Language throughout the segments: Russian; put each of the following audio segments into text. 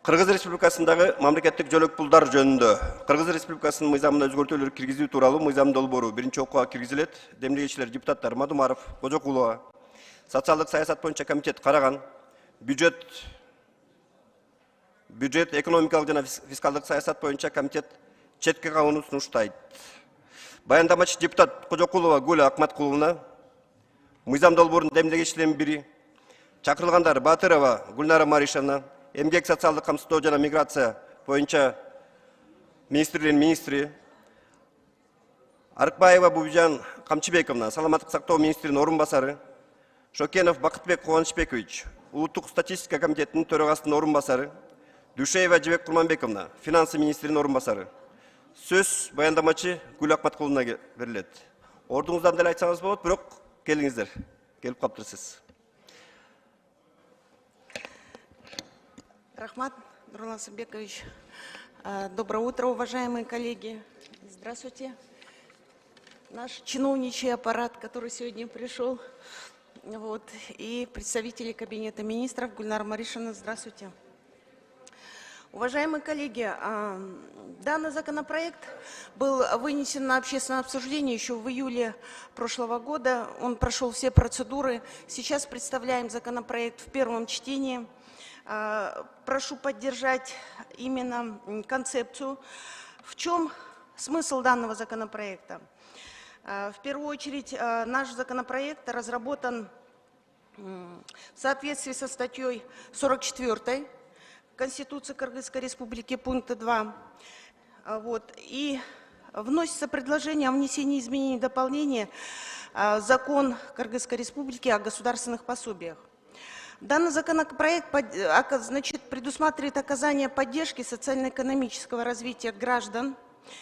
Кыргыз Республикасындагы мамлекеттик жөлөк пулдар жөнүндө Кыргыз Республикасынын мыйзамына өзгөртүүлөр киргизүү тууралуу мыйзам долбоору биринчи окууга киргизилет. Демлегечилер депутаттар Мадумаров, Кожокулова, социалдык саясат боюнча комитет караган, бюджет экономикалык жана фискалдык саясат боюнча комитет четке кагууну сунуштайт. Баяндамачы депутат Кожокулова Гуля Акматкуловна, мыйзам долбоорунун демлегечилеринин бири, чакырылгандар Батырова Гүлнара Маришевна, Эмгек социалдык камсыздоо жана миграция боюнча министрлердин министри, Арыкбаева Бубижан Камчыбековна, саламаттык сактоо министринин орун басары, Шокенов Бакытбек Кубанычбекович, улуттук статистика комитетинин төрагасынын орун басары, Душеева Жибек Курманбековна, финансы министринин орун басары. Сөз баяндамачы Гүл Акматкуловна берилет. Ордуңуздан деле айтсаңыз болот, бирок келиңиздер. Келип каптырсыз. Рахмат, Нурлан Сабекович. Доброе утро, уважаемые коллеги. Здравствуйте. Наш чиновничий аппарат, который сегодня пришел, и представители Кабинета министров. Гульнара Маришевна, здравствуйте. Уважаемые коллеги, данный законопроект был вынесен на общественное обсуждение еще в июле прошлого года. Он прошел все процедуры. Сейчас представляем законопроект в первом чтении. Прошу поддержать именно концепцию. В чем смысл данного законопроекта? В первую очередь, наш законопроект разработан в соответствии со статьей 44 Конституции Кыргызской Республики, пункта 2. И вносится предложение о внесении изменений и дополнений в закон Кыргызской Республики о государственных пособиях. Данный законопроект предусматривает оказание поддержки социально-экономического развития граждан,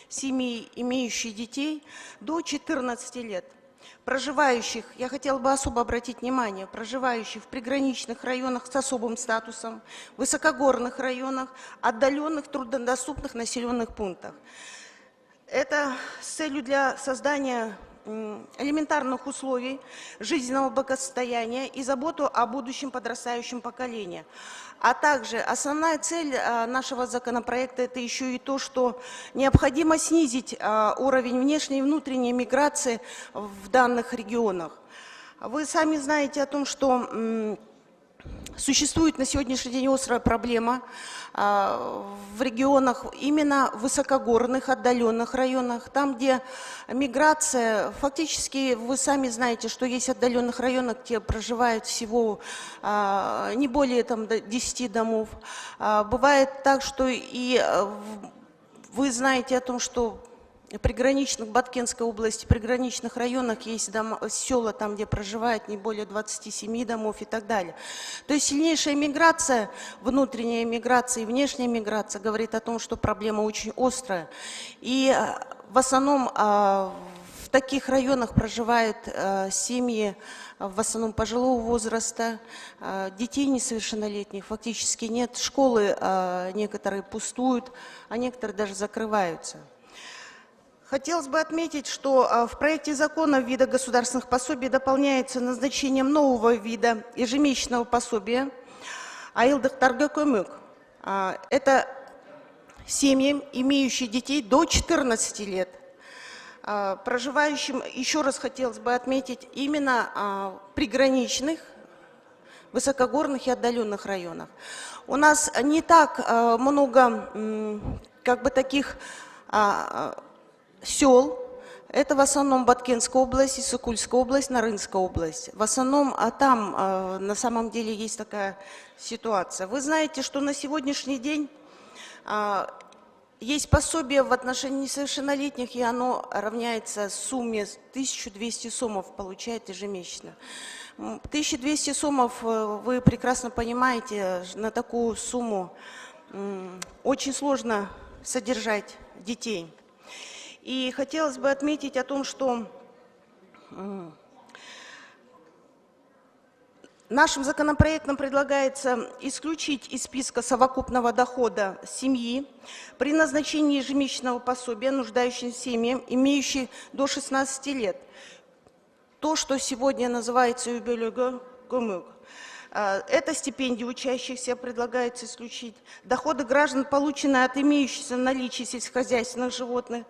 семей, имеющих детей до 14 лет, проживающих, я хотела бы особо обратить внимание, проживающих в приграничных районах с особым статусом, высокогорных районах, отдаленных, труднодоступных населенных пунктах. Это с целью для создания элементарных условий жизненного благосостояния и заботу о будущем подрастающем поколении. А также основная цель нашего законопроекта – это еще и то, что необходимо снизить уровень внешней и внутренней миграции в данных регионах. Вы сами знаете о том, что существует на сегодняшний день острая проблема в регионах, именно высокогорных, отдаленных районах, там, где миграция, фактически вы сами знаете, что есть отдаленных районах, где проживают всего не более 10 домов. Бывает так, что и вы знаете о том, что в приграничных Баткенской области, в приграничных районах есть села, там, где проживает не более 27 домов и так далее. То есть сильнейшая миграция, внутренняя миграция и внешняя миграция говорит о том, что проблема очень острая. И в основном в таких районах проживают семьи, в основном пожилого возраста, детей несовершеннолетних фактически нет, школы некоторые пустуют, а некоторые даже закрываются. Хотелось бы отметить, что в проекте закона в видах государственных пособий дополняется назначением нового вида ежемесячного пособия айылдыктарга көмөк. Это семьям, имеющим детей до 14 лет, проживающим, еще раз хотелось бы отметить, именно приграничных, высокогорных и отдаленных районах. У нас не так много таких сел, это в основном Баткенская область, Иссыкульская область, Нарынская область. В основном там на самом деле есть такая ситуация. Вы знаете, что на сегодняшний день есть пособие в отношении несовершеннолетних, и оно равняется сумме 1200 сомов, получает ежемесячно. 1200 сомов, вы прекрасно понимаете, на такую сумму очень сложно содержать детей. И хотелось бы отметить о том, что нашим законопроектом предлагается исключить из списка совокупного дохода семьи при назначении ежемесячного пособия нуждающимся семьям, имеющим до 16 лет. То, что сегодня называется юбилёгө көмөк. Это стипендии учащихся предлагается исключить. Доходы граждан, полученные от имеющихся в наличии сельскохозяйственных животных.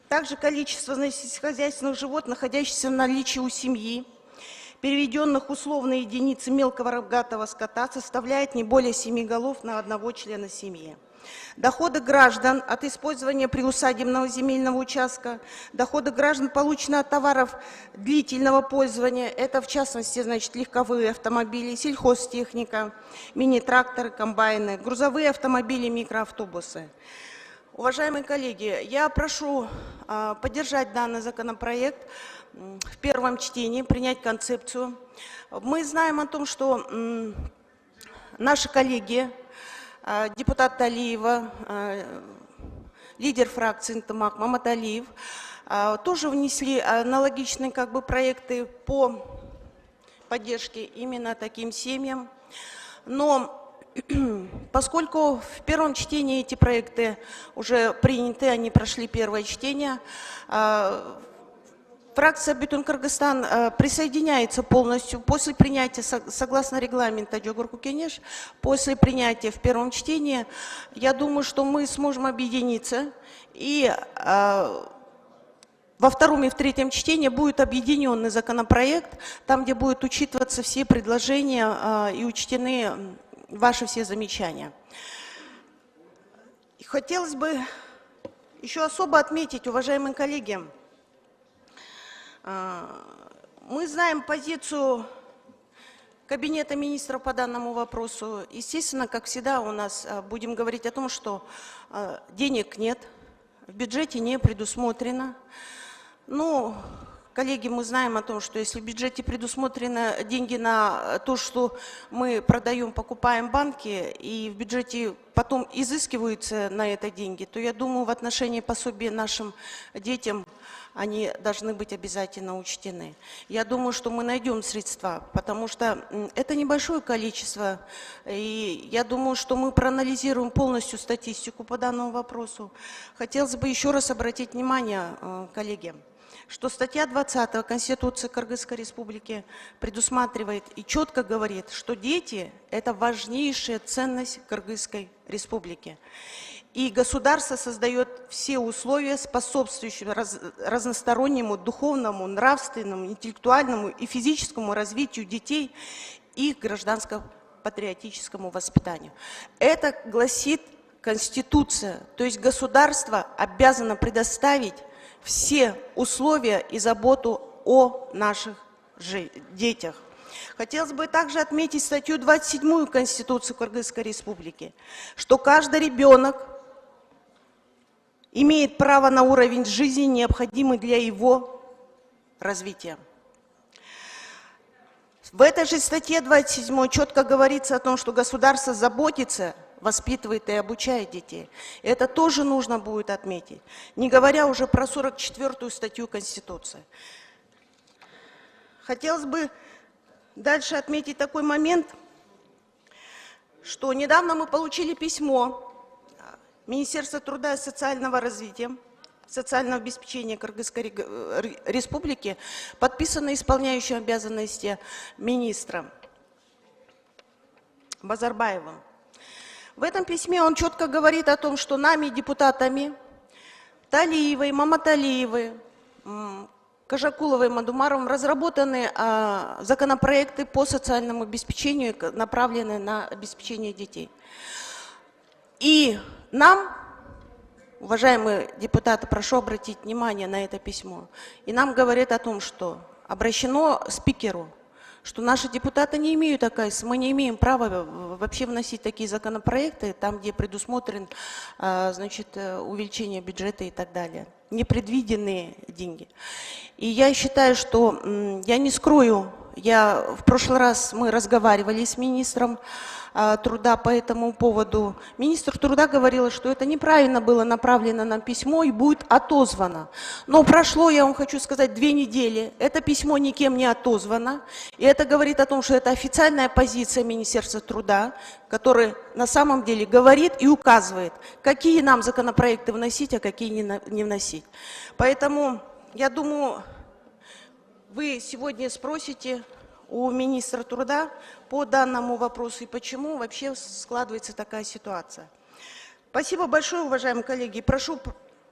Также количество сельскохозяйственных животных, находящихся в наличии у семьи, переведенных в условные единицы мелкого рогатого скота, составляет не более 7 голов на одного члена семьи. Доходы граждан от использования приусадебного земельного участка, доходы граждан, полученные от товаров длительного пользования, это в частности, значит, легковые автомобили, сельхозтехника, мини-тракторы, комбайны, грузовые автомобили, микроавтобусы. Уважаемые коллеги, я прошу поддержать данный законопроект в первом чтении, принять концепцию. Мы знаем о том, что наши коллеги, депутат Талиева, лидер фракции «Интымак» Маматалиев, тоже внесли аналогичные проекты по поддержке именно таким семьям. Но поскольку в первом чтении эти проекты уже приняты, они прошли первое чтение, фракция «Бютун Кыргызстан» присоединяется полностью после принятия, согласно регламенту Джогурку Кенеш, после принятия в первом чтении, я думаю, что мы сможем объединиться, и во втором и в третьем чтении будет объединенный законопроект, там, где будут учитываться все предложения и учтены ваши все замечания. И хотелось бы еще особо отметить, уважаемые коллеги, мы знаем позицию Кабинета министров по данному вопросу. Естественно, как всегда, у нас будем говорить о том, что денег нет, в бюджете не предусмотрено. Ну, коллеги, мы знаем о том, что если в бюджете предусмотрены деньги на то, что мы продаем, покупаем банки, и в бюджете потом изыскиваются на это деньги, то я думаю, в отношении пособия нашим детям они должны быть обязательно учтены. Я думаю, что мы найдем средства, потому что это небольшое количество, и я думаю, что мы проанализируем полностью статистику по данному вопросу. Хотелось бы еще раз обратить внимание, коллеги, что статья 20 Конституции Кыргызской Республики предусматривает и четко говорит, что дети – это важнейшая ценность Кыргызской Республики. И государство создает все условия, способствующие разностороннему духовному, нравственному, интеллектуальному и физическому развитию детей и их гражданско-патриотическому воспитанию. Это гласит Конституция, то есть государство обязано предоставить все условия и заботу о наших детях. Хотелось бы также отметить статью 27 Конституции Кыргызской Республики, что каждый ребенок имеет право на уровень жизни, необходимый для его развития. В этой же статье 27 четко говорится о том, что государство заботится, воспитывает и обучает детей. Это тоже нужно будет отметить, не говоря уже про 44-ю статью Конституции. Хотелось бы дальше отметить такой момент, что недавно мы получили письмо Министерства труда и социального развития, социального обеспечения Кыргызской Республики, подписанное исполняющим обязанности министра Базарбаевым. В этом письме он четко говорит о том, что нами, депутатами Талиевой, Маматалиевой, Кожакуловой, Мадумаровым разработаны законопроекты по социальному обеспечению, направленные на обеспечение детей. И нам, уважаемые депутаты, прошу обратить внимание на это письмо. И нам говорят о том, что обращено спикеру, что наши депутаты не имеют мы не имеем права вообще вносить такие законопроекты, там, где предусмотрен, значит, увеличение бюджета и так далее. Непредвиденные деньги. И я считаю, что, я не скрою, в прошлый раз мы разговаривали с министром труда по этому поводу. Министр труда говорила, что это неправильно было направлено нам письмо и будет отозвано. Но прошло, я вам хочу сказать, 2 недели. Это письмо никем не отозвано. И это говорит о том, что это официальная позиция Министерства труда, который на самом деле говорит и указывает, какие нам законопроекты вносить, а какие не вносить. Поэтому, я думаю, вы сегодня спросите у министра труда по данному вопросу и почему вообще складывается такая ситуация. Спасибо большое, уважаемые коллеги. Прошу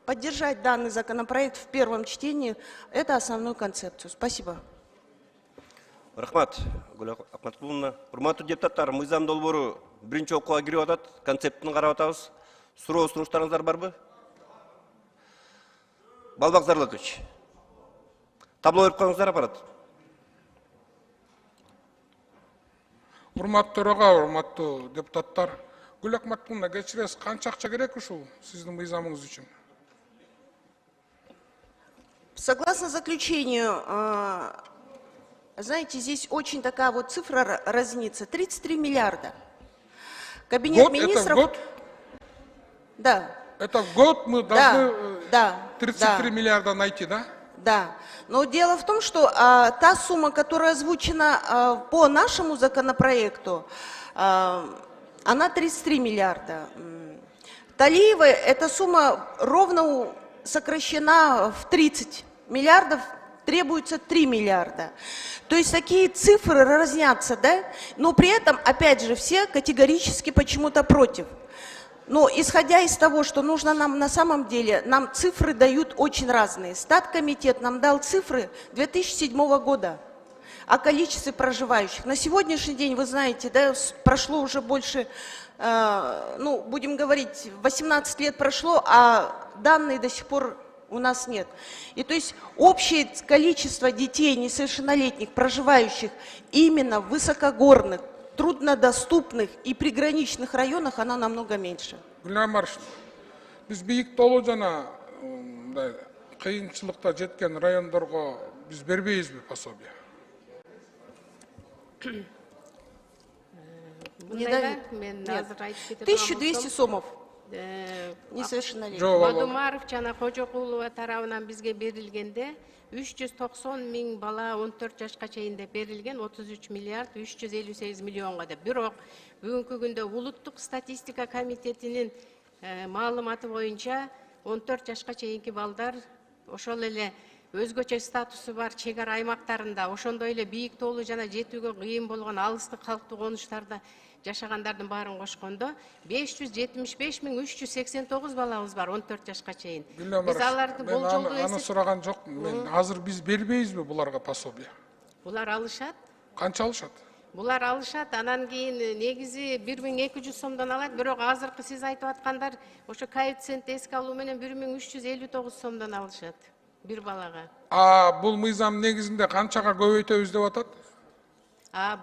поддержать данный законопроект в первом чтении. Это основную концепцию. Спасибо. Рахмат, Гүл Акматқұловна. Урматтуу депутаттар, мыйзам долбоору биринчи окууга кирип атат. Концептин карап атабыз. Суроо сунуштарыңыздар барбы? Балбак Зарлатович. Табло берип коюңуздар, аппарат. Урматтуу төраға, урматтуу депутаттар. Гүл Акматқұловна, кечиресиз, канча акча керек ушул сиздин мыйзамыңыз үчүн? Согласно заключению, знаете, здесь очень такая вот цифра разнится. 33 миллиарда. Кабинет Год? министров... Это в год? Да. Это в год мы должны да, 33 миллиарда найти, да? Да. Но дело в том, что та сумма, которая озвучена по нашему законопроекту, она 33 миллиарда. Талиевой эта сумма ровно сокращена в 30 миллиардов, требуется 3 миллиарда. То есть такие цифры разнятся, да? Но при этом, опять же, все категорически почему-то против. Но исходя из того, что нужно нам на самом деле, нам цифры дают очень разные. Статкомитет нам дал цифры 2007 года о количестве проживающих. На сегодняшний день, вы знаете, да, прошло уже больше, ну, будем говорить, 18 лет прошло, а данные до сих пор у нас нет. И то есть общее количество детей несовершеннолетних, проживающих именно в высокогорных, труднодоступных и приграничных районах, она намного меньше. Гүлнар Маршин, біз бейік толу жана кыйынчылыкта жеткен райондорго біз бербейбизби пособие? Мен азыр айтып кетет 1200 сомов. Несовершеннолетних. Мадумаров жана Кожокулова тарабынан бизге берилгенде 390 миң бала 14 жашка чейин деп берилген, 33 миллиард 358 миллионга деп. Бирок бүгүнкү күндө улуттук статистика комитетинин маалыматы боюнча 14 жашка чейинки балдар ошол эле өзгөчө статусу бар чек ара аймактарында, ошондой эле бийик тоолуу жана жетүүгө кыйын болгон алыстык калктуу конуштарда жашагандардын баарын кошкондо 575 миң 389 балабыз бар 14 жашка чейин. Биз аларды болжолдуу аны сураган жок. Мен азыр биз бербейбизби буларга пособие? Булар алышат. Канча алышат? Булар алышат, анан кийин негизи 1200 сомдон алат, бирок азыркы сиз айтып аткандар ошо коэффициент эске алуу менен 1359 сомдон алышат бир балага. Бул мыйзам негизинде канчага көбөйтөбүз деп атат?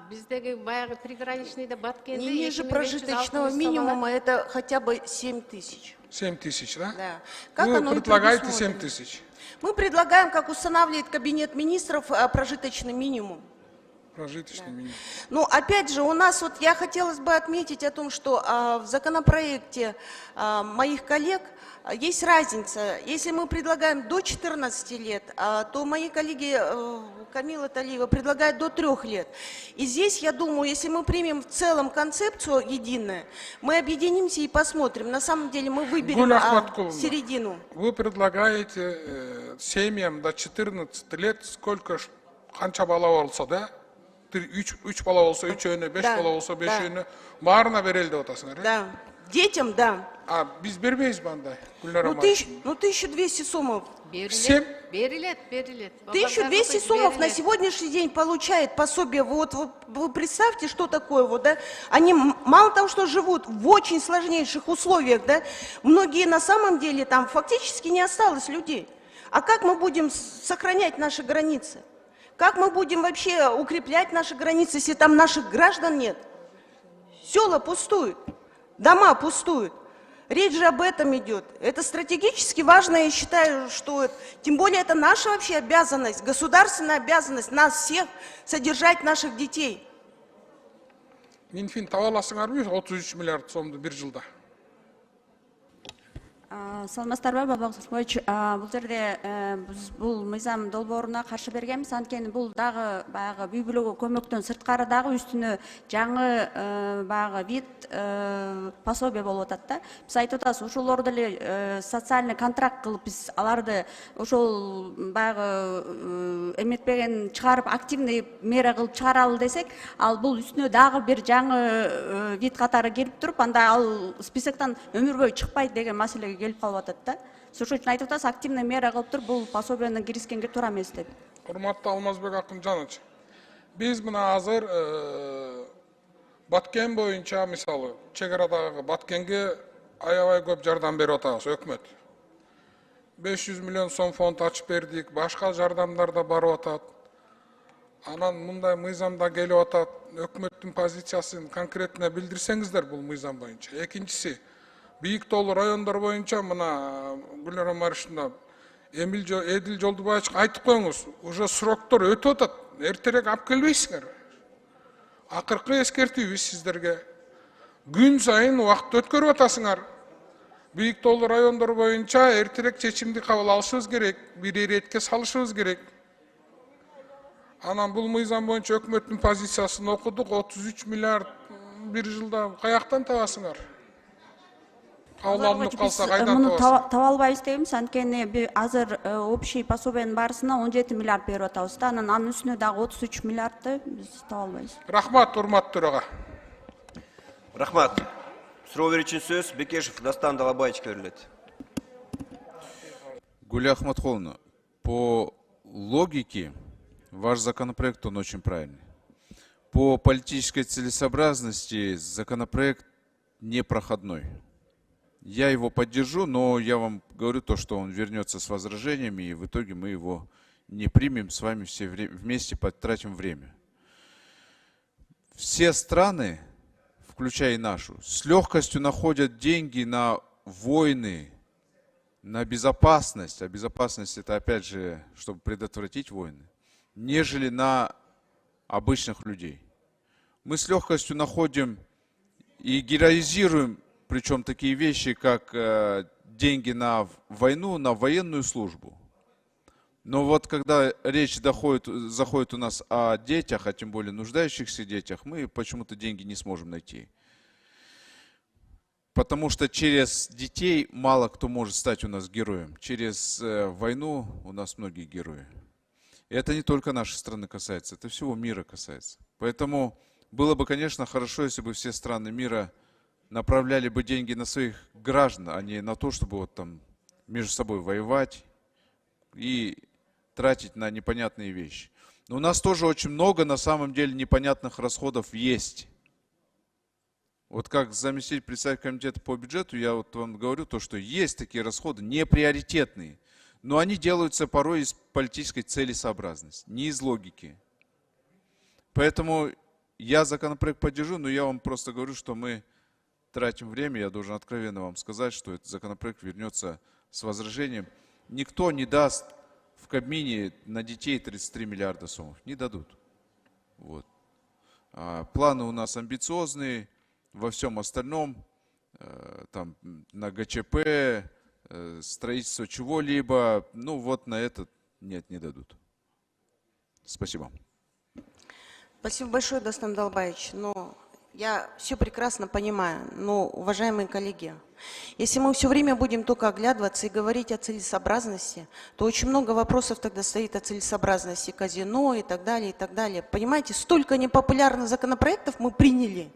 Биздеги баягы приграничныйда Баткенде Не ниже прожиточного минимума, это хотя бы 7 тысяч. 7 тысяч, да? Да. Как Вы оно и предлагаете 7 предусмотрено. тысяч? Мы предлагаем, как устанавливает Кабинет министров, прожиточный минимум. Прожиточный минимум. Ну, опять же, у нас, вот я хотелось бы отметить о том, что в законопроекте моих коллег есть разница. Если мы предлагаем до 14 лет, то мои коллеги Камила Талиева предлагают до 3 лет. И здесь, я думаю, если мы примем в целом концепцию единую, мы объединимся и посмотрим. На самом деле мы выберем середину. Вы предлагаете семьям до 14 лет, сколько, канча бала болса, да? 3 бала болса, 3-өйнө, 5 бала болса, 5-өйнө, баарына берели деп атасыңар, э? Да. Детям, да. Биз бербейбизби андай, Гүлнар Ну, Амановна? 1200 сомов. Берилет. 1200 сомов на сегодняшний день получает пособие. Вот вы представьте, что такое, вот, да? Они мало того, что живут в очень сложнейших условиях, да, многие на самом деле там фактически не осталось людей. А как мы будем сохранять наши границы? Как мы будем вообще укреплять наши границы, если там наших граждан нет? Села пустуют, дома пустуют. Речь же об этом идет. Это стратегически важно, я считаю, что тем более это наша вообще обязанность, государственная обязанность нас всех содержать наших детей. Минфин таба аласыңарбы 33 миллиард сомду бир жылда? Саламатсыздарбы, Бабак Сыркоевич. Бул жерде биз бул мыйзам долбооруна каршы бергенбиз. Анткени бул дагы баягы үй бүлөгө көмөктөн сырткары дагы үстүнө жаңы баягы вид пособие болуп атат да. Биз айтып атабыз, ошолорду деле социальный контракт кылып биз аларды ошол баягы эметпеген чыгарып активный мера кылып чыгаралы десек, ал бул үстүнө дагы бир жаңы вид катары кирип туруп, анда ал списоктон өмүр бою чыкпайт деген маселеге келип калып атат да. Ошол үчүн айтып атабыз, активный мера кылып туруп бул пособияны киргизгенге туура эмес деп. Урматтуу Алмазбек Акынжанович, биз мына азыр Баткен боюнча, мисалы, чек арадагы Баткенге аябай көп жардам берип атабыз өкмөт. 500 миллион сом фонд ачып бердик, башка жардамдар да барып атат. Анан мындай мыйзамда келип атат, өкмөттүн позициясын конкретно билдирсеңиздер бул мыйзам боюнча. Экинчиси, бийик тоолуу райондор боюнча мына Гүлнара Маришовна, Эдил Жолдубаевичке айтып коюңуз, уже сроктор өтүп атат, эртерээк алып келбейсиңер. Акыркы эскертүүбүз сиздерге. Күн сайын убакыт өткөрүп атасыңар. Бийик тоолуу райондор боюнча эртерээк чечимди кабыл алышыбыз керек, бир иретке салышыбыз керек. Анан бул мыйзам боюнча өкмөттүн позициясын окудук, 33 миллиард бир жылда каяктан табасыңар? Кабыл алынып калса кайдан табасыңар? Таба албайбыз дейбиз, анткени азыр общий пособиянын баарысына 17 миллиард берип атабыз да, анын үстүнө дагы 33 миллиардты биз таба албайбыз. Рахмат, урматтуу төрага. Рахмат. Суроо берүүчү сөз Бекешев Дастан Далабаевичке берилет. Гуля Ахматхоловна, по логике ваш законопроект, он очень правильный. По политической целесообразности законопроект непроходной. Я его поддержу, но я вам говорю то, что он вернется с возражениями, и в итоге мы его не примем, с вами все вместе потратим время. Все страны, включая и нашу, с легкостью находят деньги на войны, на безопасность, а безопасность это опять же, чтобы предотвратить войны, нежели на обычных людей. Мы с легкостью находим и героизируем, причем такие вещи, как деньги на войну, на военную службу. Но вот когда речь заходит у нас о детях, а тем более нуждающихся детях, мы почему-то деньги не сможем найти. Потому что через детей мало кто может стать у нас героем. Через войну у нас многие герои. И это не только нашей страны касается, это всего мира касается. Поэтому было бы, конечно, хорошо, если бы все страны мира направляли бы деньги на своих граждан, а не на то, чтобы вот там между собой воевать и тратить на непонятные вещи. Но у нас тоже очень много на самом деле непонятных расходов есть. Вот как заместитель председателя комитета по бюджету, я вот вам говорю то, что есть такие расходы неприоритетные, но они делаются порой из политической целесообразности, не из логики. Поэтому я законопроект поддержу, но я вам просто говорю, что мы тратим время, я должен откровенно вам сказать, что этот законопроект вернется с возражением. Никто не даст в Кабмине на детей 33 миллиарда сомов. Не дадут. Вот. Планы у нас амбициозные во всем остальном. Там, на ГЧП, строительство чего-либо. Ну вот на этот нет, не дадут. Спасибо. Спасибо большое, Дастан Далбаевич. Но я все прекрасно понимаю, но, уважаемые коллеги, если мы все время будем только оглядываться и говорить о целесообразности, то очень много вопросов тогда стоит о целесообразности казино и так далее, и так далее. Понимаете, столько непопулярных законопроектов мы приняли.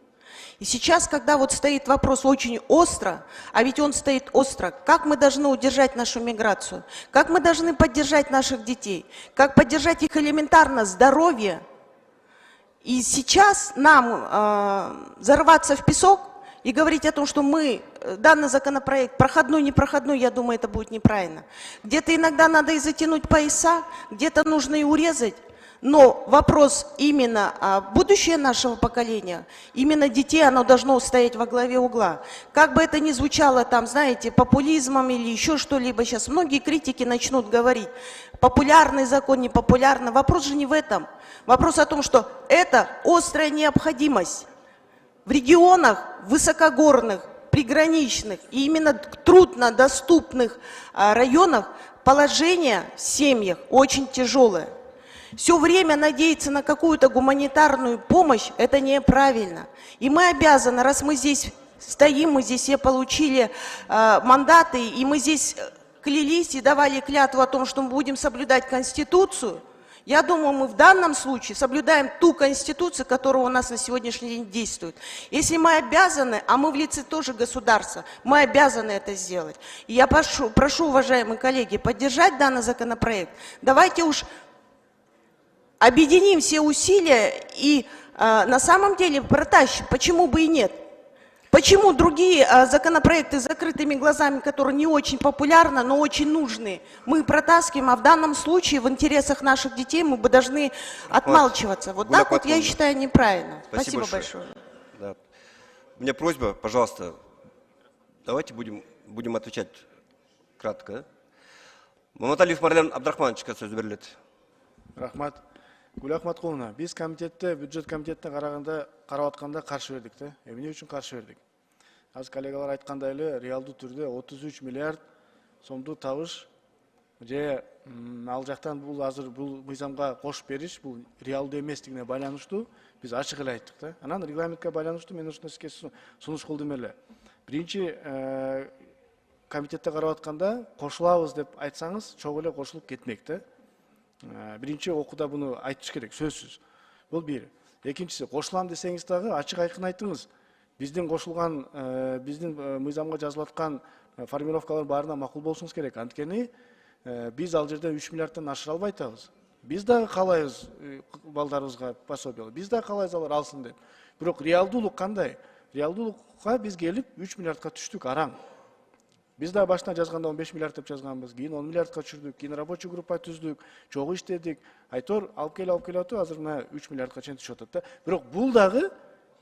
И сейчас, когда вот стоит вопрос очень остро, а ведь он стоит остро, как мы должны удержать нашу миграцию, как мы должны поддержать наших детей, как поддержать их элементарно здоровье. И сейчас нам зарываться в песок и говорить о том, что мы, данный законопроект проходной, непроходной, я думаю, это будет неправильно. Где-то иногда надо и затянуть пояса, где-то нужно и урезать. Но вопрос именно будущее нашего поколения, именно детей, оно должно стоять во главе угла. Как бы это ни звучало там, знаете, популизмом или еще что-либо, сейчас многие критики начнут говорить, популярный закон, непопулярный. Вопрос же не в этом. Вопрос о том, что это острая необходимость. В регионах высокогорных, приграничных и именно труднодоступных районах положение в семьях очень тяжелое. Все время надеяться на какую-то гуманитарную помощь – это неправильно. И мы обязаны, раз мы здесь стоим, мы здесь все получили мандаты, и мы здесь клялись и давали клятву о том, что мы будем соблюдать Конституцию, я думаю, мы в данном случае соблюдаем ту Конституцию, которая у нас на сегодняшний день действует. Если мы обязаны, а мы в лице тоже государства, мы обязаны это сделать. И я прошу, уважаемые коллеги, поддержать данный законопроект. Давайте уж объединим все усилия и на самом деле протащим. Почему бы и нет? Почему другие законопроекты с закрытыми глазами, которые не очень популярны, но очень нужны, мы протаскиваем, а в данном случае в интересах наших детей мы бы должны отмалчиваться. Вот так вот я считаю неправильно. Спасибо большое. Да. У меня просьба, пожалуйста, давайте будем отвечать кратко. Маматалиев Марлен Абдрахмановичқа сөз беріледі. Рахмат. Гүл Ахматқұловна, біз комитетте, бюджет комитетіне қарап атқанда қарсы бердік. Эмне үчүн қарсы бердік? Аз коллегалар айтқандай эле, реалдуу түрдө 33 миллиард сомду табыш же ал жактан бул азыр бул мыйзамга кошуп бериш, бул реалдуу эместигине байланыштуу биз ачык эле айттык да. Анан регламентке байланыштуу мен ушуну сизге сунуш кылдым эле. Биринчи комитетте карап атканда кошулабыз деп айтсаңыз, чогуу эле кошулуп кетмек да. Биринчи окууда буну айтыш керек, сөзсүз. Бул бир. Экинчиси, кошулам десеңиз дагы ачык айкын айтыңыз. Биздин кошулган, биздин мыйзамга жазылып аткан формировкалар баарына макул болушуңуз керек. Анткени биз ал жерде 3 миллиардтан ашыра албай атабыз. Биз дагы каалайбыз балдарыбызга пособие. Биз дагы каалайбыз алар алсын деп. Бирок реалдуулук кандай? Реалдуулукка биз келип 3 миллиардка түштүк араң. Biz de başına жазганда 15 миллиард деп жазганбыз, кийин 10 миллиардка түшүрдүк, кийин рабочий группа түздүк, чогуу иштедик. Айтор алып келип атып, азыр мына 3 миллиардка чейин түшүп атат да. Бирок бул дагы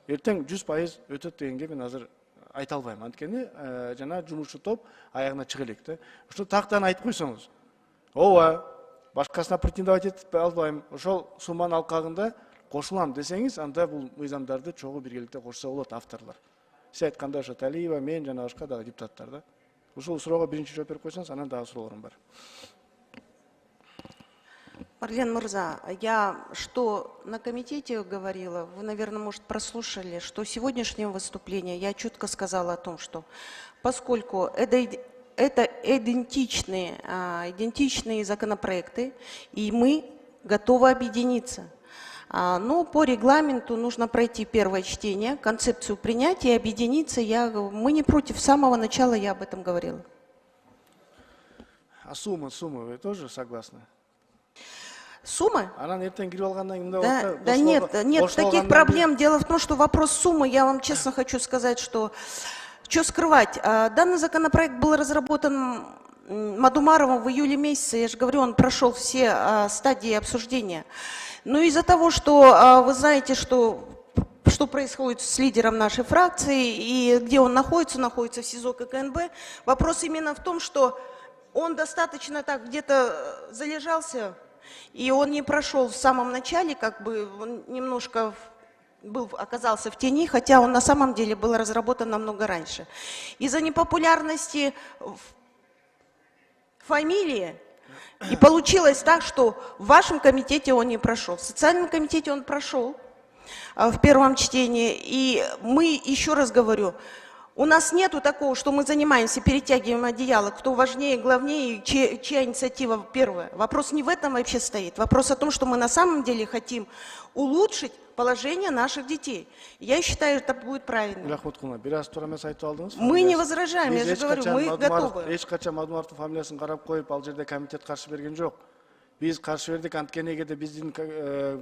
эртең 100% өтөт дегенге мен азыр айта албайм. Анткени жана жумушчу топ аягына чыга элек да. Ошо тактан айтып койсоңуз. Ооба, башкасына претендовать этип албайм. Ошол сумманын алкагында кошулам десеңиз, анда бул мыйзамдарды чогуу биргеликте кошсо болот авторлор. Сиз айткандай ошо Талиева, мен жана башка дагы депутаттар да. Ушул суроого биринчи жооп берип койсоңуз, анан дагы суроолорум бар. Марлен Мырза, я что на комитете говорила, вы, наверное, может, прослушали, что в сегодняшнем выступлении я четко сказала о том, что поскольку это идентичные законопроекты, и мы готовы объединиться. Но по регламенту нужно пройти первое чтение, концепцию принятия и объединиться. Мы не против, с самого начала я об этом говорила. А суммы вы тоже согласны? Суммы? Да нет, таких проблем. Дело в том, что вопрос суммы, я вам честно хочу сказать, что скрывать. Данный законопроект был разработан Мадумаровым в июле месяце, я же говорю, он прошел все стадии обсуждения. Но из-за того, что вы знаете, что происходит с лидером нашей фракции и где он находится в СИЗО КНБ, вопрос именно в том, что он достаточно так где-то залежался, и он не прошел в самом начале, как бы он немножко оказался в тени, хотя он на самом деле был разработан намного раньше. Из-за непопулярности фамилии, и получилось так, что в вашем комитете он не прошел. В социальном комитете он прошел в первом чтении. И мы, еще раз говорю, у нас нету такого, что мы занимаемся, перетягиваем одеяло, кто важнее, главнее, чья инициатива первая. Вопрос не в этом вообще стоит. Вопрос о том, что мы на самом деле хотим улучшить положение наших детей. Я считаю, это будет правильно. Мы не возражаем, я же говорю, мы готовы. Эчкачан Мадумаровдун фамилиясын карап коюп, ал жерде комитет каршы берген жок. Биз каршы бердик, анткени эгерде биздин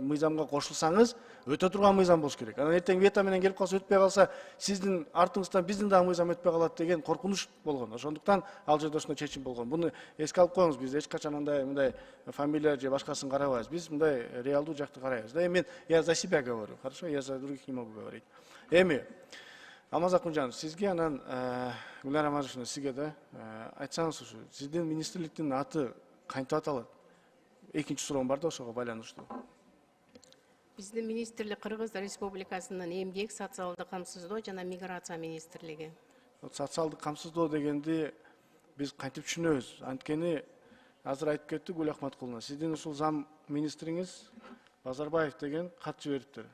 мыйзамга кошулсаңыз, өтө турган мыйзам болуш керек. Анан эртең вето менен келип калса, өтпөй калса, сиздин артыңыздан биздин дагы мыйзам өтпөй калат деген коркунуч болгон. Ошондуктан ал жерде ошондой чечим болгон. Буну эске алып коюңуз, биз эч качан мындай фамилия же башкасын карабайбыз. Биз мындай реалдуу жакты карайбыз. Да я за себя говорю, хорошо? Я за других не могу говорить. Эми Алмаз Акунжанов, сизге анан Гүлнар Амажовна, сизге да айтсаңыз ушу, сиздин министрликтин аты кантип аталат? Экинчи суроом бар да ошого байланыштуу. Биздин министрлик Кыргыз Республикасынын эмгек, социалдык камсыздоо жана миграция министрлиги. социалдык камсыздоо дегенди биз кантип түшүнөбүз? Анткени азыр айтып кетти Гүл Ахматкуловна, сиздин ушул зам министриңиз Базарбаев деген кат жибериптир.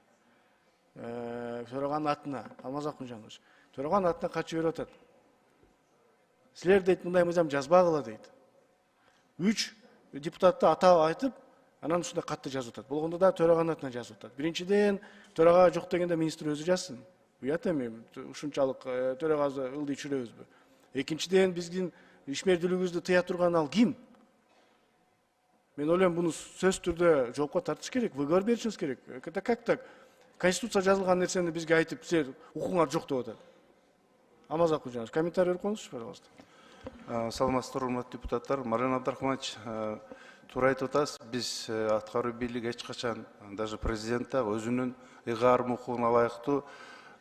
Төраганын атына, Алмаз Акунжанович, төраганын атына кат жиберип атат. Силер дейт мындай мыйзам жазбагыла дейт. 3 депутатты атап айтып, анан ушундай катты жазып атат. Болгондо да төраганын атына жазып атат. Биринчиден, төрага жок дегенде министр өзү жазсын. Уят эми, ушунчалык төрагасы ылдый чүрөбүзбү? Экинчиден, биздин ишмердүүлүгүбүздү тыя турган ал ким? Мен ойлойм, буну сөз түрдө жоопко тартыш керек, выговор беришиңиз керек. Это как так? Конституция жазылган нерсени бизге айтып, силер укуңар жок деп атат. Алмаз Акунжанович, комментарий берип коюңузчу, пожалуйста. Саламатсыздар, урматтуу депутаттар. Маржан Абдрахманович, туура айтып атасыз. Биз аткаруу бийлиги эч качан, даже президент да өзүнүн ыйгарым укугуна ылайыктуу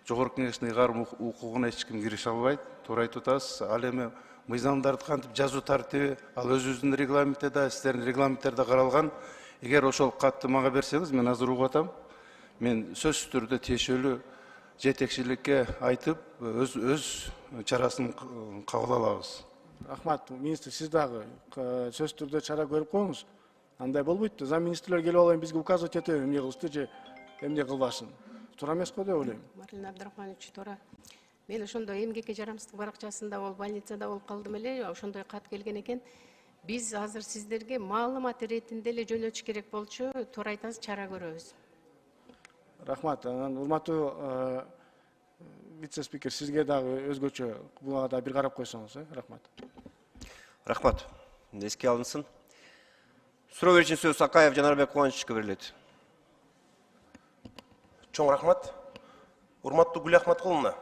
жогорку кеңештин ыйгарым укугуна эч ким кирише албайт. Туура айтып атасыз. Ал эми мыйзамдарды кантип жазуу тартиби, ал өзүбүздүн регламентте да, сиздердин регламенттерде каралган. Эгер ошол катты мага берсеңиз, мен азыр угуп атам. Мен сөзсүз түрдө тиешелүү жетекчиликке айтып, өз чарасын кабыл алабыз. Рахмат, министр, сиз дагы сөз түрдө чара көрүп коюңуз. Андай болбойт. Зам министрлер келип алайын бизге указывать этип эмне кылышты же эмне кылбашын. Туура эмес го деп ойлойм. Маржан Абдрахманович, туура. Мен ошондой эмгекке жарамсыздык баракчасында бол больницада болуп калдым эле, ошондой кат келген экен. Биз азыр сиздерге маалымат иретинде эле жөнөтүш керек болчу. Туура айтасыз, чара көрөбүз. Рахмат. Анан урматтуу вице-спикер, сизге дагы өзгөчө буга да бир карап койсоңуз, рахмат. Рахмат. Эске алынсын. Суроо берүүчү сөз Акаев Жанарбек Кубанычевичке берилет. Чоң рахмат. Урматтуу Гүл Ахматкуловна.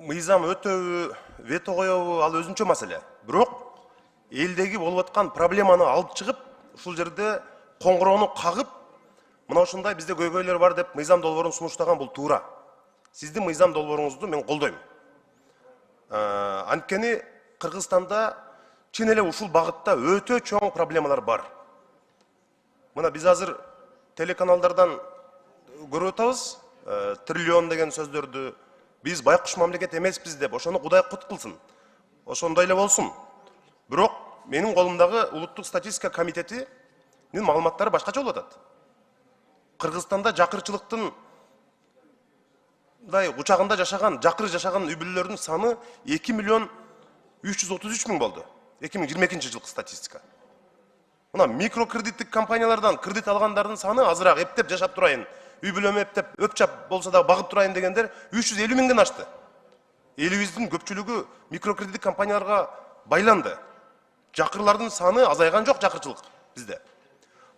Мыйзам өтөбү, вето коебу, ал өзүнчө маселе. Бирок элдеги болуп аткан проблеманы алып чыгып, ушул жерде коңгуроону кагып, мына ушундай бизде көйгөйлөр бар деп мыйзам долбоорун сунуштаган бул туура. Сиздин мыйзам долбооруңузду мен колдойм. Анткени Кыргызстанда чын эле ушул багытта өтө чоң проблемалар бар. Мына биз азыр телеканалдардан көрүп атабыз, триллион деген сөздөрдү. Биз байкуш мамлекет эмеспиз деп, ошону Кудай кут кылсын. Ошондой эле болсун. Бирок менин колумдагы улуттук статистика комитетинин маалыматтары башкача болуп атат. Кыргызстанда жакырчылыктын учагында жашаган, жакыр жашаган үй бүлөлөрдүн саны 2 миллион 333 миң болду. 2022 жылкы статистика. Мына микрокредиттик компаниялардан кредит алгандардын саны азыраак эптеп жашап турайын, үй бүлөмө эптеп өпчап болсо да багып турайын дегендер 350 миңден ашты. Элибиздин көпчүлүгү микрокредиттик компанияларга байланды. Жакырлардын саны азайган жок жакырчылык бизде.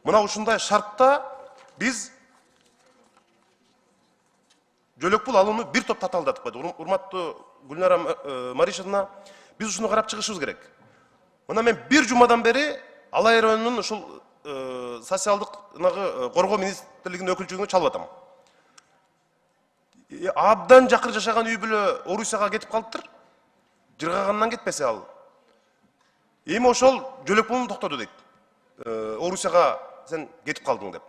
Мына ушундай шартта биз жөлөк пул алууну бир топ татаалдатып койдук. Урматтуу Гүлнара Маришевна, биз ушуну карап чыгышыбыз керек. Мына мен бир жумадан бери Алай районунун ушул социалдык коргоо министрлигинин өкүлчүлүгүнө чалып атам. Абдан жакыр жашаган үй бүлө Орусияга кетип калыптыр. Жыргагандан кетпесе ал. Эми ошол жөлөк пулун токтоду дейт. Орусияга сен кетип калдың деп.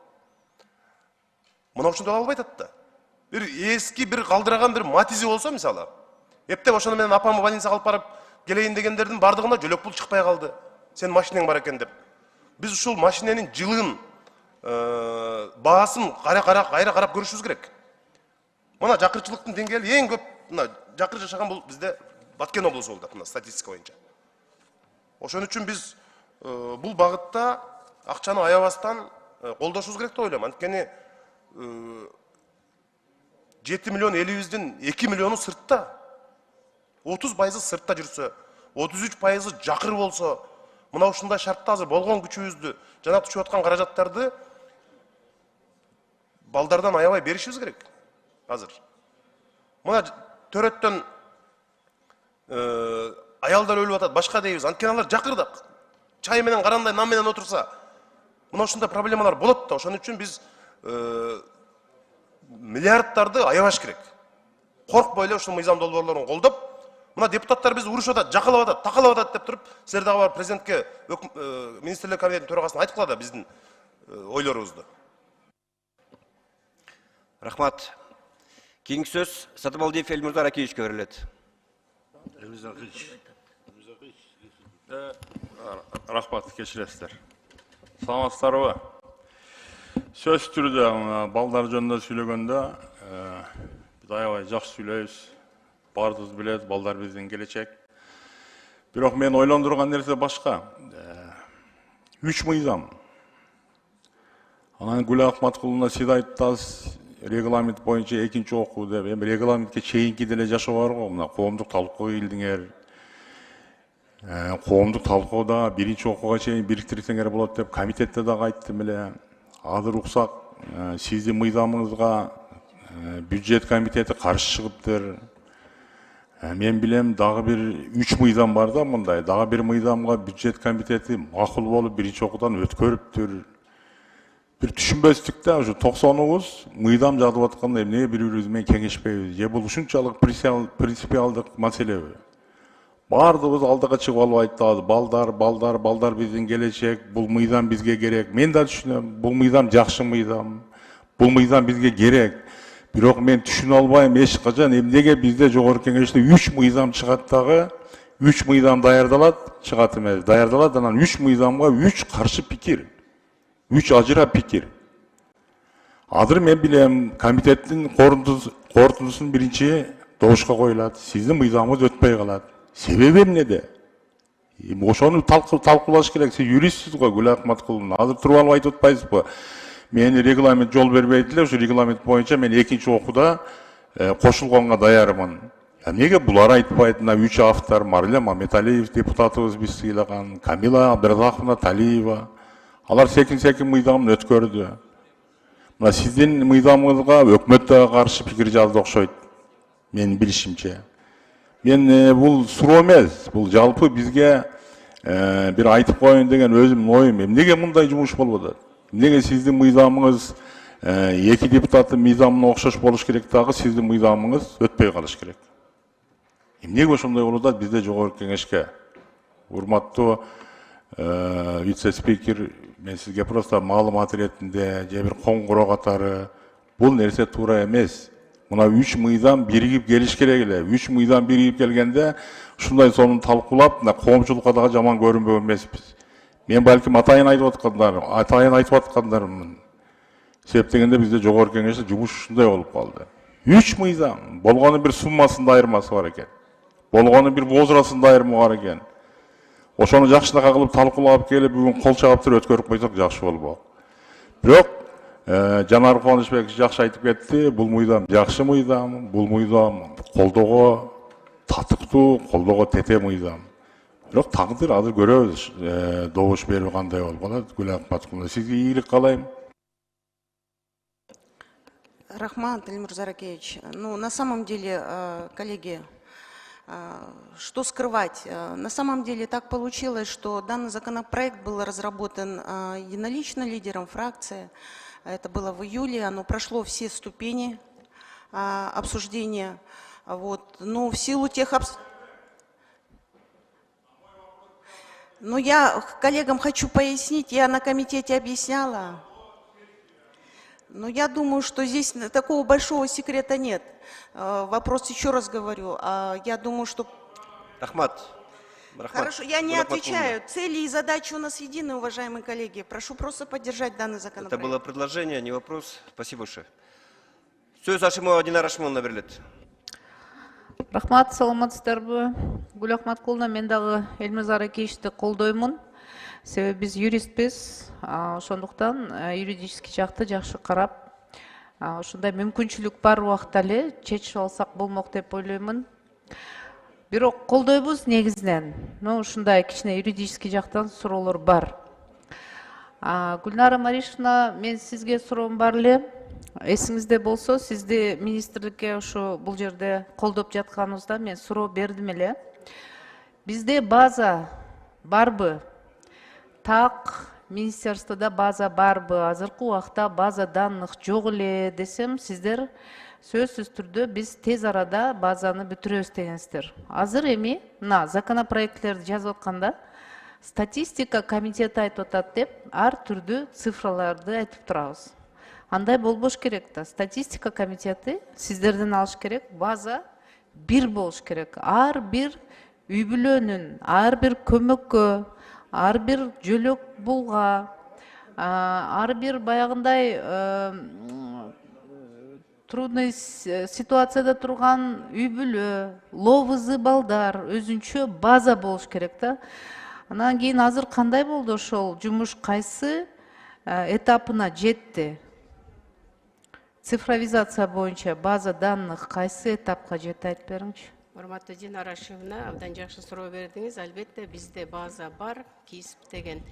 Мына ушундай албай атат да. Бир эски бир калдыраган бир матизи болсо мисалы. Эптеп ошону менен апамы больницага алып барып келейин дегендердин бардыгына жөлөк пул чыкпай калды. Сен машинең бар экен деп. Биз ушул машиненин жылын, баасын кайра карап көрүшүбүз керек. Мына жакырчылыктын деңгээли эң көп, мына жакыр жашаган бул бизде Баткен облусу болду, мына статистика боюнча. Ошон үчүн биз бул багытта акчаны аябастан колдошубуз керек деп ойлойм. Анткени 7 миллион элибиздин 2 миллиону сыртта. 30% сыртта жүрсө, 33% жакыр болсо, мына ушундай шартта азыр болгон күчүбүздү, жана түшүп аткан каражаттарды балдардан аябай беришибиз керек. Азыр. Мына төрөттөн аялдар өлүп атат, башка дейбиз. Анткени алар жакырда. Чай менен карандай, нан менен отурса, мына ушундай проблемалар болот да. Ошон үчүн биз миллиардтарды аябаш керек. Коркпой эле ушул мыйзам долбоорлорун колдоп, мына депутаттар бизди урушуп атат, жакалап атат, такалап атат деп туруп, силер дагы бар президентке, министрлер комитетинин төрагасына айтып калат да биздин ойлорубузду. Рахмат. Кийинки сөз Сатыбалдиев Эльмурза Ракиевичке берилет. Рахмат, кечиресиздер. Саламатсыздарбы? Сөз түрүдө балдар жөнүндө сүйлөгөндө биз аябай жакшы сүйлөйбүз. Баарыбыз билет, балдар биздин келечек. Бирок мен ойлондурган нерсе башка. 3 мыйзам. Анан Гүл Акматкуловна сиз айттыңыз, регламент боюнча экинчи окуу деп. Эми регламентке чейинки деле жашоо бар го. Мына коомдук талкууга килдиңер. Коомдук талкууда биринчи окууга чейин бириктирсеңер болот деп комитетте дагы айттым эле. Азыр уксак сиздин мыйзамыңызга бюджет комитети каршы чыгыптыр. Мен билем дагы бир 3 мыйзам бар да мындай. Дагы бир мыйзамга бюджет комитети макул болуп биринчи окуудан өткөрүптүр. Бир түшүнбөстүк да, ушу 99 мыйзам жазып атканда эмнеге бири-бирибиз менен кеңешпейбиз? Же бул ушунчалык принципиалдык маселеби? Бардыгыбыз алдыга чыгып алып айтабыз, балдар биздин келечек, бул мыйзам бизге керек. Мен да түшүнөм, бул мыйзам жакшы мыйзам. Бул мыйзам бизге керек. Бирок мен түшүнө албайм эч качан эмнеге бизде жогорку кеңеште 3 мыйзам чыгат дагы, 3 мыйзам даярдалат, чыгат эмес. Даярдалат, анан 3 мыйзамга 3 каршы пикир. 3 ажыра пикир. Азыр мен билем комитеттин корутундусун биринчи добушка коюлат. Сиздин мыйзамыңыз өтпөй калат. Себеби эмнеде? Ошону талкуулаш керек. Сиз юристсиз го, Гүл Акматкуловна. Азыр туруп алып айтып атпайсызбы? Мени регламент жол бербейт эле, ушу регламент боюнча мен экинчи окууда кошулганга даярмын. Эмнеге булар айтпайт? Мына 3 автор, Мариле Маметалиев депутатыбыз биз сыйлаган, Камила Абдыразаковна Талиева. Алар секин мыйзамын өткөрдү. Мына сиздин мыйзамыңызга өкмөт да каршы пикир жазды окшойт. Менин билишимче. Мен бул суроо эмес, бул жалпы бизге бир айтып коеюн деген өзүмдүн оюм. Эмнеге мындай жумуш болуп атат? Эмнеге сиздин мыйзамыңыз эки депутаттын мыйзамына окшош болуш керек дагы, сиздин мыйзамыңыз өтпөй калыш керек? Эмнеге ошондой болуп атат бизде жогорку кеңешке? Урматтуу вице-спикер, мен сизге просто маалымат иретинде же бир коңгуроо катары бул нерсе туура эмес. Мына 3 мыйзам биригип келиш керек эле. 3 мыйзам биригип келгенде ушундай сонун талкуулап, мына коомчулукка дагы жаман көрүнбөгөн эмеспиз. Мен балким атайын айтып аткандармын. Себеп дегенде бизде жогорку кеңеште жумуш ушундай болуп калды. 3 мыйзам, болгону бир суммасында айырмасы бар экен. Болгону бир возрастында айырмасы бар экен. Ошону жакшынакай кылып талкуулап келип, бүгүн кол чабып туруп өткөрүп койсок жакшы болбок. Бирок Жанар Кубанычбек жакшы айтып кетти, бул мыйзам жакшы мыйзам, бул мыйзам колдоого татыктуу, колдоого тете мыйзам. Бирок тагдыр азыр көрөбүз, добуш берүү кандай болуп калат. Гүл Акматкуловна, сизге ийгилик каалайм. Рахмат, Эльмурза Ракиевич. Ну, на самом деле, коллеги, что скрывать? На самом деле так получилось, что данный законопроект был разработан единолично лидером фракции. Это было в июле, оно прошло все ступени обсуждения. Вот. Но в силу тех Но я коллегам хочу пояснить, я на комитете объясняла. Но я думаю, что здесь такого большого секрета нет. Вопрос, еще раз говорю, я думаю, что... Рахмат. Хорошо, я не отвечаю. Цели и задачи у нас едины, уважаемые коллеги. Прошу просто поддержать данный законопроект. Это было предложение, не вопрос. Спасибо большое. Сөз Ашимова Динара Ашимовна берилет. Рахмат, саламатсыздарбы? Гүл Акматкуловна, мен дагы Эльмурза Ракиевичти колдоймун. Себеби биз юристпиз, ошондуктан юридический жакты жакшы карап, ушундай мүмкүнчүлүк бар убакта эле чечип алсак болмок деп ойлоймун. Бирок колдойбуз негизинен. Но ушундай кичине юридический жактан суроолор бар. Гүлнара Маришевна, мен сизге суроом бар эле. Эсиңизде болсо, сизди министрликке ушу бул жерде колдоп жатканыбызда мен суроо бердим эле. Бизде база барбы? Так, министерствода база барбы? Азыркы убакта база данных жок эле десем, сиздер сөзсүз түрдө биз тез арада базаны бүтүрөбүз дегенсиздер. Азыр эми мына законопроектлерди жазып атканда статистика комитети айтып атат деп ар түрдүү цифраларды айтып турабыз. андай болбош керек да. Статистика комитети сиздерден алыш керек, база бир болуш керек. Ар бир үй бүлөнүн, ар бир көмөккө, ар бир жөлөк булга, ар бир баягындай трудный ситуацияда турган үй бүлө, ловызы балдар өзүнчө база болуш керек да. Анан кийин азыр кандай болду ошол жумуш кайсы этапына жетти? Цифровизация боюнча база данных кайсы этапка жетти, айтып бериңчи. Урматтуу Динара Ашимовна, абдан жакшы суроо бердиңиз. Албетте бизде база бар, КИСП деген.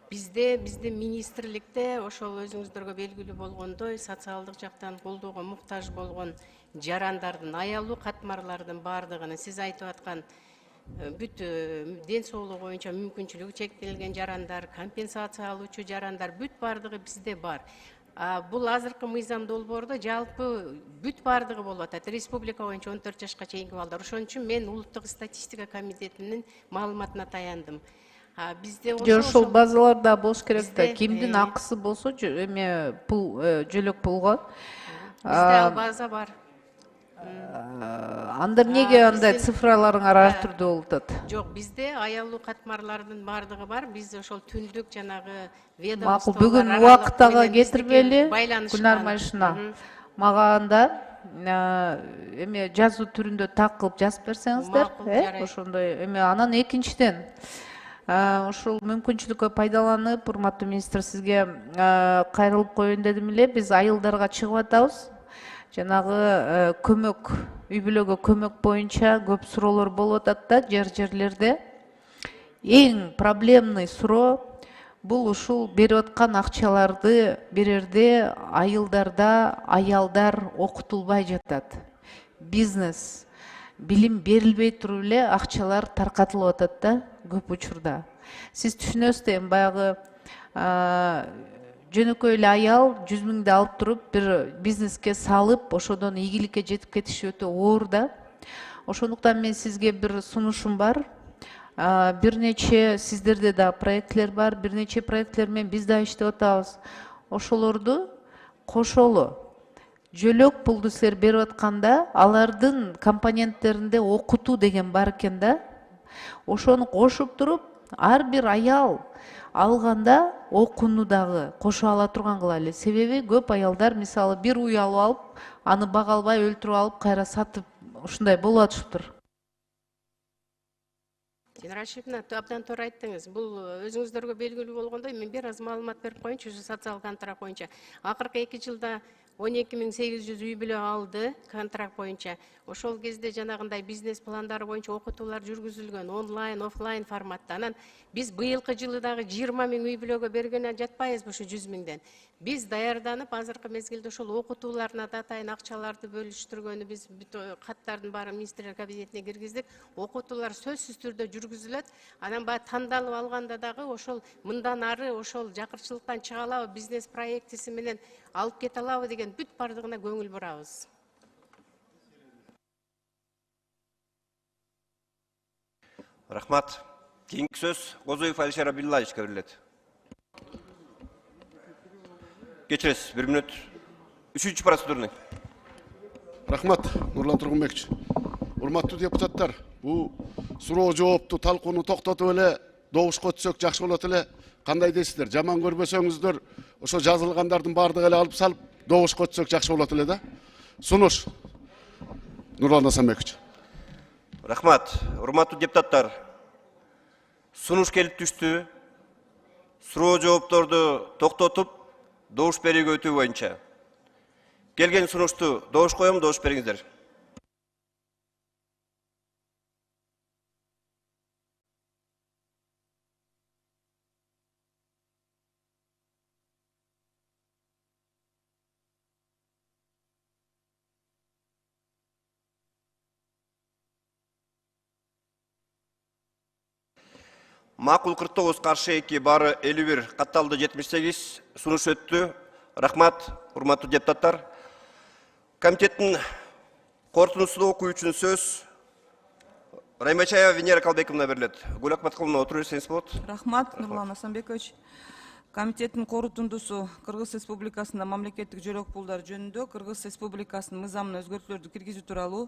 Бизде министрликте ошол өзүңүздөргө белгилүү болгондой социалдык жактан колдоого муктаж болгон жарандардын, аялуу катмарлардын бардыгын сиз айтып аткан бүт ден соолугу боюнча мүмкүнчүлүгү чектелген жарандар, компенсация алуучу жарандар бүт бардыгы бизде бар. Бул азыркы мыйзам долбоордо жалпы бүт бардыгы болуп атат. Республика боюнча 14 жашка чейинки балдар. Ошон үчүн мен улуттук статистика комитетинин маалыматына таяндым. Бизде ошол базаларда болуш керек да. Кимдин акысы болсо эме пул жөлөк пулго. Бизде ал база бар. Анда эмнеге андай цифраларыңар ар түрдүү болуп атат? Жок, бизде аялуу катмарлардын бардыгы бар. Биз ошол түндүк жанагы Макул, бүгүн убактага кетирбели, Гүлнар Майшина. Мага анда эме жазуу түрүндө так кылып жазып берсеңиздер, ошондой эме. Анан экинчиден ушул мүмкүнчүлүккө пайдаланып, урматтуу министр, сизге кайрылып коеюн дедим эле. Биз айылдарга чыгып атабыз. Жанагы көмөк, үй бүлөгө көмөк боюнча көп суроолор болуп атат да, жерлерде. Эң проблемный суроо бул ушул берип аткан акчаларды берерде айылдарда аялдар окутулбай жатат. Бизнес, билим берилбей туруп эле акчалар таркатылып атат да көп учурда. Сиз түшүнөсүз да, эми баягы жөнөкөй эле аял 100 миңди алып туруп бир бизнеске салып, ошодон ийгиликке жетип кетиш өтө оор да. Ошондуктан мен сизге бир сунушум бар. Бир нече сиздерде да проектлер бар, бир нече проектлер менен биз да иштеп атабыз. Ошолорду кошолу. Жөлөк пулду силер берип атканда, алардын компоненттеринде окутуу деген бар экен да. Ошону кошуп туруп, ар бир аял алганда окууну дагы кошо ала турган кылалы. Себеби көп аялдар мисалы бир уй алып алып, аны бага албай өлтүрүп алып, кайра сатып, ушундай болуп атышыптыр. Динара Ашимовна, абдан туура айттыңыз. Бул өзүңүздөргө белгилүү болгондой, мен бир аз маалымат берип коеюнчу, ушу социалдык контракт боюнча. Акыркы 2 жылда 12.800 үй бүлө алды контракт боюнча. Ошол кезде жанагындай бизнес пландары боюнча окутуулар жүргүзүлгөн онлайн, офлайн форматта. Анан биз быйылкы жылы дагы 20 миң үй бүлөгө бергенен жатпайбызбы ушу 100 миңден. Биз даярданып, азыркы мезгилде ошол окутууларына да атайын акчаларды бөлүштүргөнү биз бүт каттардын баарын министрлер кабинетине киргиздик. Окутуулар сөзсүз түрдө жүргүзүлөт. Анан баягы тандалып алганда дагы ошол мындан ары ошол жакырчылыктан чыга алабы, бизнес проектиси менен алып кете алабы деген бүт бардыгына көңүл бурабыз. Рахмат. Кийинки сөз Козоев Алишер Абдуллаевичке берилет. Кечиресиз, 1 мүнөт. 3-чү процедурный. Рахмат, Нурлан Тургунбекович. Урматтуу депутаттар, бул суроо жоопту талкууну токтотуп эле добушка өтсөк жакшы болот эле. Кандай дейсиздер? Жаман көрбөсөңүздөр, ошо жазылгандардын бардыгы эле алып салып, добушка өтсөк жакшы болот эле да. Сунуш. Нурлан Асанбекович. Рахмат. Урматтуу депутаттар, сунуш келип түштү. Суроо жоопторду токтотуп, добуш берүүгө өтүү боюнча. Келген сунушту добуш коем, добуш бериңиздер. Макул 49, каршы 2, бары 51, катталды 78, сунуш өттү. Рахмат, урматтуу депутаттар. Комитеттин корутундусун окуу үчүн сөз Раймачаева Венера Калбековна берилет. Гүл Акматкуловна, отура берсеңиз болот. Рахмат, Нурлан Асанбекович. Комитеттин корутундусу Кыргыз Республикасында мамлекеттик жөлөк пулдар жөнүндө Кыргыз Республикасынын мыйзамына өзгөртүүлөрдү киргизүү тууралуу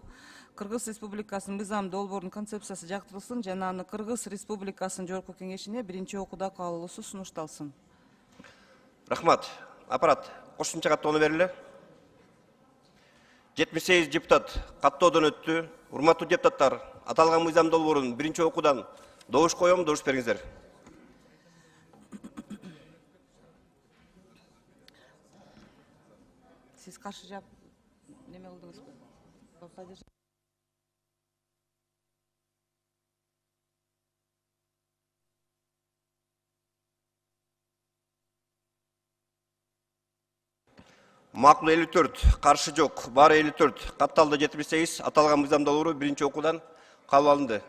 Кыргыз Республикасынын мыйзам долбоорунун концепциясы жактырылсын жана аны Кыргыз Республикасынын жогорку кеңешине биринчи окууда кабыл алуусу сунушталсын. Рахмат. Аппарат кошумча каттоону бериле. 78 депутат каттоодон өттү. Урматтуу депутаттар, аталган мыйзам долбоорун биринчи окуудан добуш коем, добуш бериңиздер. Siz karşı cevap neme oldunuz mu? Макул 54, каршы жок, баары 54, катталды 78, аталган мыйзам долбоору биринчи окуудан кабыл алынды.